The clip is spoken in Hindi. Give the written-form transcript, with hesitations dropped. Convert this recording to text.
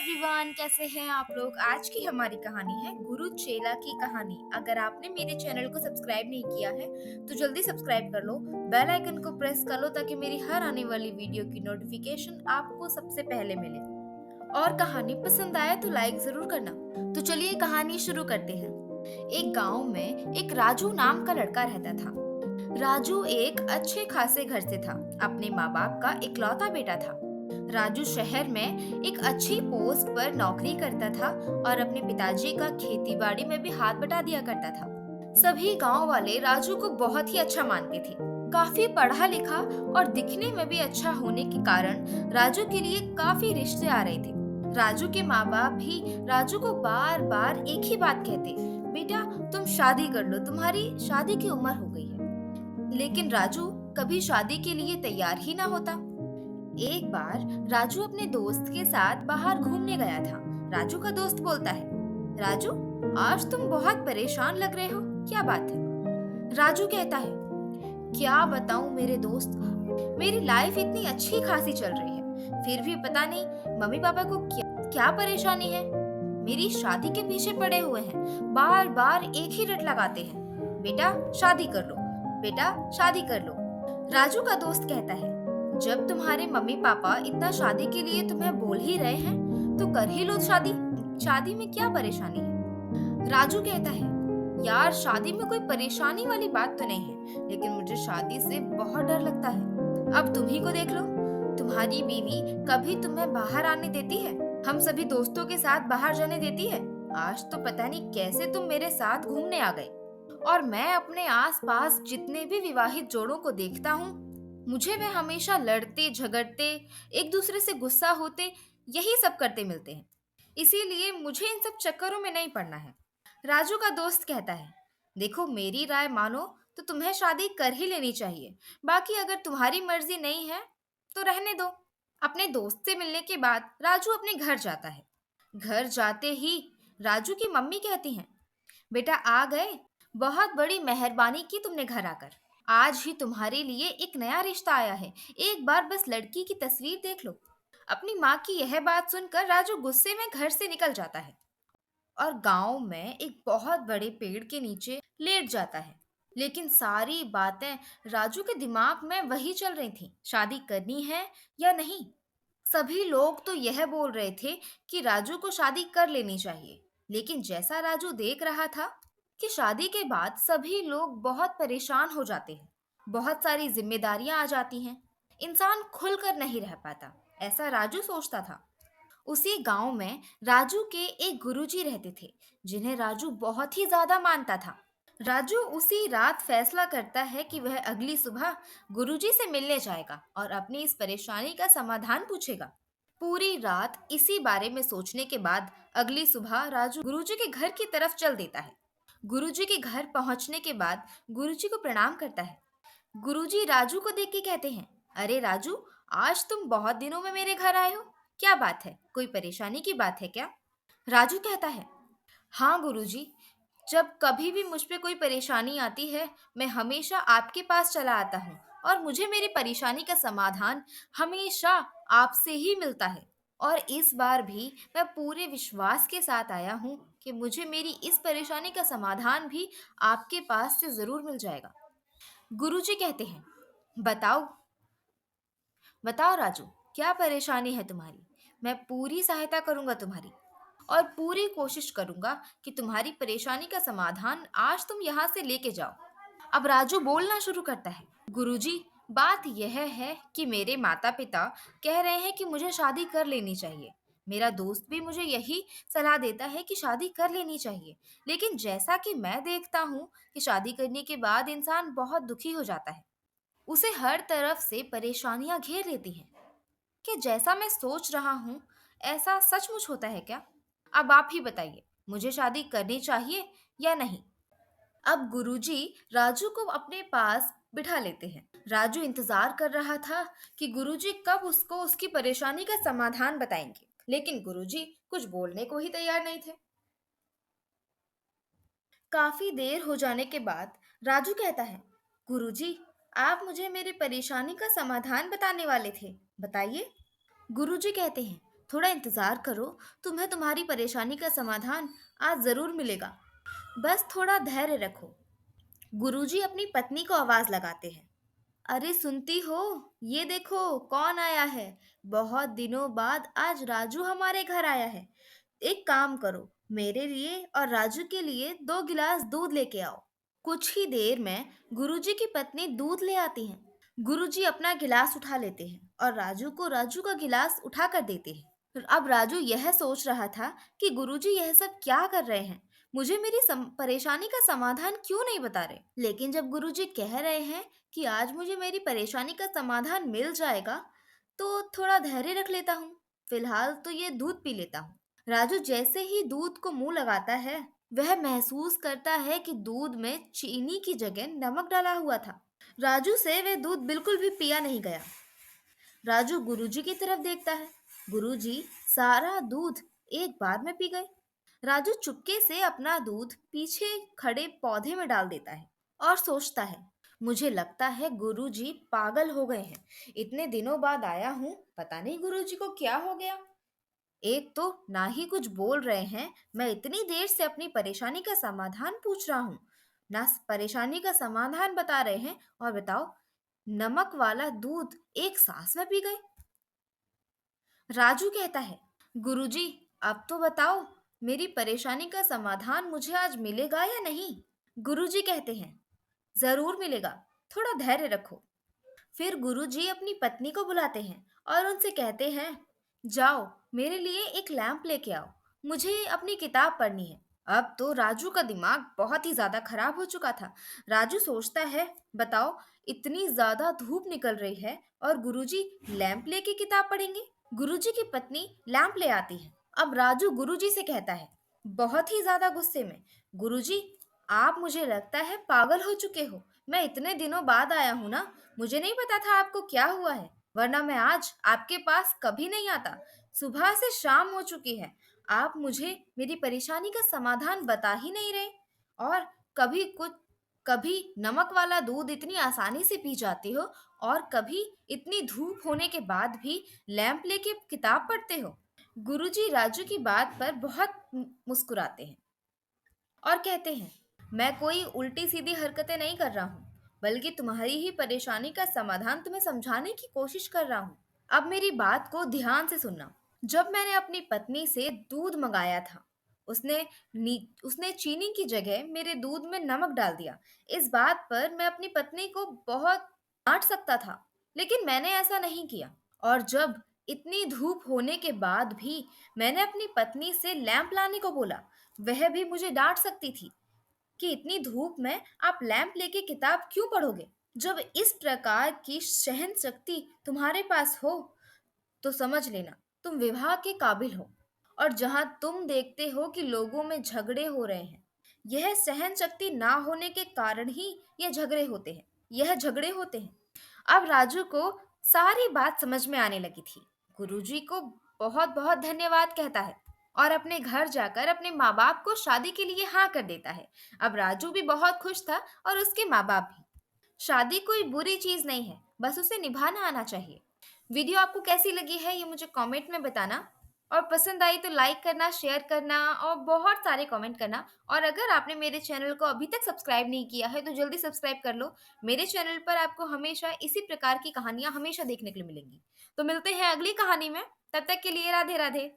एवरीवन, कैसे हैं आप लोग। आज की हमारी कहानी है गुरु चेला की कहानी। अगर आपने मेरे चैनल को सब्सक्राइब नहीं किया है तो जल्दी सब्सक्राइब कर लो, बेल आइकन को प्रेस कर लो ताकि मेरी हर आने वाली वीडियो की नोटिफिकेशन आपको सबसे पहले मिले। और कहानी पसंद आए तो लाइक जरूर करना। तो चलिए कहानी शुरू करते हैं। एक गांव में एक राजू नाम का लड़का रहता था। राजू एक अच्छे खासे घर से था। अपने माँ बाप का इकलौता बेटा था। राजू शहर में एक अच्छी पोस्ट पर नौकरी करता था और अपने पिताजी का खेती बाड़ी में भी हाथ बटा दिया करता था। सभी गांव वाले राजू को बहुत ही अच्छा मानते थे। काफी पढ़ा लिखा और दिखने में भी अच्छा होने के कारण राजू के लिए काफी रिश्ते आ रहे थे। राजू के माँ बाप भी राजू को बार बार एक ही बात कहते, बेटा तुम शादी कर लो, तुम्हारी शादी की उम्र हो गई है। लेकिन राजू कभी शादी के लिए तैयार ही ना होता। एक बार राजू अपने दोस्त के साथ बाहर घूमने गया था। राजू का दोस्त बोलता है, राजू आज तुम बहुत परेशान लग रहे हो, क्या बात है। राजू कहता है, क्या बताऊं मेरे दोस्त, मेरी लाइफ इतनी अच्छी खासी चल रही है, फिर भी पता नहीं मम्मी पापा को क्या क्या परेशानी है। मेरी शादी के पीछे पड़े हुए हैं, बार बार एक ही रट लगाते हैं, बेटा शादी कर लो, बेटा शादी कर लो। राजू का दोस्त कहता है, जब तुम्हारे मम्मी पापा इतना शादी के लिए तुम्हें बोल ही रहे हैं तो कर ही लो शादी, शादी में क्या परेशानी है। राजू कहता है, यार शादी में कोई परेशानी वाली बात तो नहीं है, लेकिन मुझे शादी से बहुत डर लगता है। अब तुम ही को देख लो, तुम्हारी बीवी कभी तुम्हें बाहर आने देती है, हम सभी दोस्तों के साथ बाहर जाने देती है। आज तो पता नहीं कैसे तुम मेरे साथ घूमने आ गए। और मैं अपने आसपास जितने भी विवाहित जोड़ों को देखता हूँ, मुझे वे हमेशा लड़ते झगड़ते, एक दूसरे से गुस्सा होते, यही सब करते मिलते हैं। इसीलिए मुझे इन सब चक्करों में नहीं पड़ना है। राजू का दोस्त कहता है, देखो मेरी राय मानो तो तुम्हें शादी कर ही लेनी चाहिए, बाकी अगर तुम्हारी मर्जी नहीं है तो रहने दो। अपने दोस्त से मिलने के बाद राजू अपने घर जाता है। घर जाते ही राजू की मम्मी कहती हैं, बेटा आ गए, बहुत बड़ी मेहरबानी की तुमने घर आकर। आज ही तुम्हारे लिए एक नया रिश्ता आया है, एक बार बस लड़की की तस्वीर देख लो। अपनी माँ की यह बात सुनकर राजू गुस्से में घर से निकल जाता है और गांव में एक बहुत बड़े पेड़ के नीचे लेट जाता है। लेकिन सारी बातें राजू के दिमाग में वही चल रही थी, शादी करनी है या नहीं। सभी लोग तो यह बोल रहे थे कि राजू को शादी कर लेनी चाहिए, लेकिन जैसा राजू देख रहा था कि शादी के बाद सभी लोग बहुत परेशान हो जाते हैं, बहुत सारी जिम्मेदारियां आ जाती हैं, इंसान खुलकर नहीं रह पाता, ऐसा राजू सोचता था। उसी गांव में राजू के एक गुरुजी रहते थे, जिन्हें राजू बहुत ही ज्यादा मानता था। राजू उसी रात फैसला करता है कि वह अगली सुबह गुरुजी से मिलने जाएगा और अपनी इस परेशानी का समाधान पूछेगा। पूरी रात इसी बारे में सोचने के बाद अगली सुबह राजू गुरुजी के घर की तरफ चल देता है। गुरुजी के घर पहुंचने के बाद गुरुजी को प्रणाम करता है। गुरुजी राजू को देख के कहते हैं, अरे राजू, आज तुम बहुत दिनों में मेरे घर आए हो, क्या बात है, कोई परेशानी की बात है क्या। राजू कहता है, हाँ गुरुजी, जब कभी भी मुझ पे कोई परेशानी आती है मैं हमेशा आपके पास चला आता हूँ और मुझे मेरी परेशानी का समाधान हमेशा आपसे ही मिलता है। और इस बार भी मैं पूरे विश्वास के साथ आया हूँ कि मुझे मेरी इस परेशानी का समाधान भी आपके पास से जरूर मिल जाएगा। गुरुजी कहते हैं, बताओ बताओ राजू, क्या परेशानी है तुम्हारी। मैं पूरी सहायता करूंगा तुम्हारी और पूरी कोशिश करूंगा कि तुम्हारी परेशानी का समाधान आज तुम यहाँ से लेके जाओ। अब राजू बोलना शुरू करता है, गुरुजी, बात यह है कि मेरे माता पिता कह रहे हैं कि मुझे शादी कर लेनी चाहिए। मेरा दोस्त भी मुझे यही सलाह देता है कि शादी कर लेनी चाहिए, लेकिन जैसा कि मैं देखता हूँ कि शादी करने के बाद इंसान बहुत दुखी हो जाता है, उसे हर तरफ से परेशानियां घेर लेती हैं। कि जैसा मैं सोच रहा हूँ ऐसा सचमुच होता है क्या। अब आप ही बताइए, मुझे शादी करनी चाहिए या नहीं। अब गुरुजी राजू को अपने पास बिठा लेते हैं। राजू इंतजार कर रहा था कि गुरुजी कब उसको उसकी परेशानी का समाधान बताएंगे, लेकिन गुरुजी कुछ बोलने को ही तैयार नहीं थे। काफी देर हो जाने के बाद राजू कहता है, गुरुजी, आप मुझे मेरी परेशानी का समाधान बताने वाले थे, बताइए। गुरुजी कहते हैं, थोड़ा इंतजार करो, तुम्हें तुम्हारी परेशानी का समाधान आज जरूर मिलेगा। बस थोड़ा धैर्य रखो। गुरुजी अपनी पत्नी को आवाज लगाते हैं। अरे सुनती हो? ये देखो कौन आया है। बहुत दिनों बाद आज राजू हमारे घर आया है। एक काम करो, मेरे लिए और राजू के लिए 2 गिलास दूध लेके आओ। कुछ ही देर में गुरुजी की पत्नी दूध ले आती हैं। गुरुजी अपना गिलास उठा लेते हैं और राजू को राजू का गिलास उठा कर देते हैं। अब राजू यह सोच रहा था कि गुरुजी यह सब क्या कर रहे हैं, मुझे मेरी परेशानी का समाधान क्यों नहीं बता रहे। लेकिन जब गुरुजी कह रहे हैं कि आज मुझे मेरी परेशानी का समाधान मिल जाएगा, तो थोड़ा धैर्य रख लेता हूँ। फिलहाल तो ये दूध पी लेता हूँ। राजू जैसे ही दूध को मुंह लगाता है, वह महसूस करता है कि दूध में चीनी की जगह नमक डाला हुआ था। राजू से वह दूध बिल्कुल भी पिया नहीं गया। राजू गुरुजी की तरफ देखता है। गुरुजी सारा दूध एक बार में पी गए। राजू चुपके से अपना दूध पीछे खड़े पौधे में डाल देता है और सोचता है, मुझे लगता है गुरुजी पागल हो गए हैं। इतने दिनों बाद आया हूँ, पता नहीं गुरुजी को क्या हो गया। एक तो ना ही कुछ बोल रहे हैं, मैं इतनी देर से अपनी परेशानी का समाधान पूछ रहा हूँ, ना परेशानी का समाधान बता रहे हैं, और बताओ, नमक वाला दूध एक सांस में पी गए। राजू कहता है, गुरुजी अब तो बताओ, मेरी परेशानी का समाधान मुझे आज मिलेगा या नहीं। गुरुजी कहते हैं, जरूर मिलेगा, थोड़ा धैर्य रखो। फिर गुरुजी अपनी पत्नी को बुलाते हैं और उनसे कहते हैं, जाओ मेरे लिए एक लैंप लेके आओ, मुझे अपनी किताब पढ़नी है। अब तो राजू का दिमाग बहुत ही ज्यादा खराब हो चुका था। राजू सोचता है, बताओ, इतनी ज्यादा धूप निकल रही है और गुरुजी लैंप लेके किताब पढ़ेंगे। गुरुजी की पत्नी लैंप ले आती है। अब राजू गुरुजी से कहता है, बहुत ही ज्यादा गुस्से में, गुरुजी आप मुझे लगता है पागल हो चुके हो। मैं इतने दिनों बाद आया हूं ना, मुझे नहीं पता था आपको क्या हुआ है, वरना मैं आज आपके पास कभी नहीं आता। सुबह से शाम हो चुकी है, आप मुझे मेरी परेशानी का समाधान बता ही नहीं रहे। और कभी कुछ कभी नमक वाला दूध इतनी आसानी से पी जाते हो, और कभी इतनी धूप होने के बाद भी लैंप लेके किताब पढ़ते हो। गुरुजी राजू की बात पर बहुत मुस्कुराते हैं और कहते हैं, मैं कोई उल्टी सीधी हरकतें नहीं कर रहा हूँ, बल्कि तुम्हारी ही परेशानी का समाधान तुम्हें समझाने की कोशिश कर रहा हूँ। अब मेरी बात को ध्यान से सुनना। जब मैंने अपनी पत्नी से दूध मंगाया था, उसने चीनी की जगह मेरे दूध में नमक डाल दिया। इस बात पर मैं अपनी पत्नी को बहुत डांट सकता था, लेकिन मैंने ऐसा नहीं किया। और जब इतनी धूप होने के बाद भी मैंने अपनी पत्नी से लैंप लाने को बोला, वह भी मुझे डांट सकती थी कि इतनी धूप में आप लैंप लेके किताब क्यों पढ़ोगे। जब इस प्रकार की सहन शक्ति तुम्हारे पास हो, तो समझ लेना तुम विवाह के काबिल हो। और जहां तुम देखते हो कि लोगों में झगड़े हो रहे हैं, यह सहन शक्ति ना होने के कारण ही यह झगड़े होते हैं। अब राजू को सारी बात समझ में आने लगी थी। गुरुजी को बहुत बहुत धन्यवाद कहता है और अपने घर जाकर अपने माँ बाप को शादी के लिए हाँ कर देता है। अब राजू भी बहुत खुश था और उसके माँ बाप भी। शादी कोई बुरी चीज नहीं है, बस उसे निभाना आना चाहिए। वीडियो आपको कैसी लगी है, ये मुझे कमेंट में बताना। और पसंद आई तो लाइक करना, शेयर करना और बहुत सारे कमेंट करना। और अगर आपने मेरे चैनल को अभी तक सब्सक्राइब नहीं किया है, तो जल्दी सब्सक्राइब कर लो। मेरे चैनल पर आपको हमेशा इसी प्रकार की कहानियां हमेशा देखने के लिए मिलेंगी। तो मिलते हैं अगली कहानी में, तब तक के लिए राधे राधे।